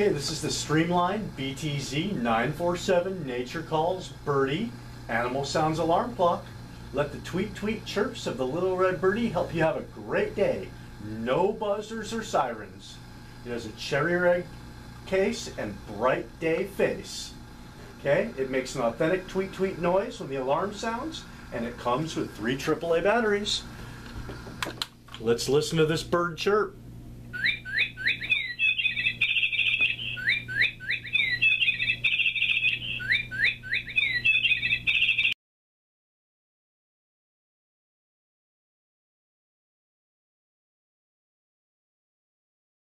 Hey, this is the Streamline BTZ947 Nature Calls Birdie Animal Sounds Alarm Clock. Let the tweet tweet chirps of the little red birdie help you have a great day. No buzzers or sirens. It has a cherry red case and bright day face. Okay, it makes an authentic tweet tweet noise when the alarm sounds, and it comes with 3 AAA batteries. Let's listen to this bird chirp.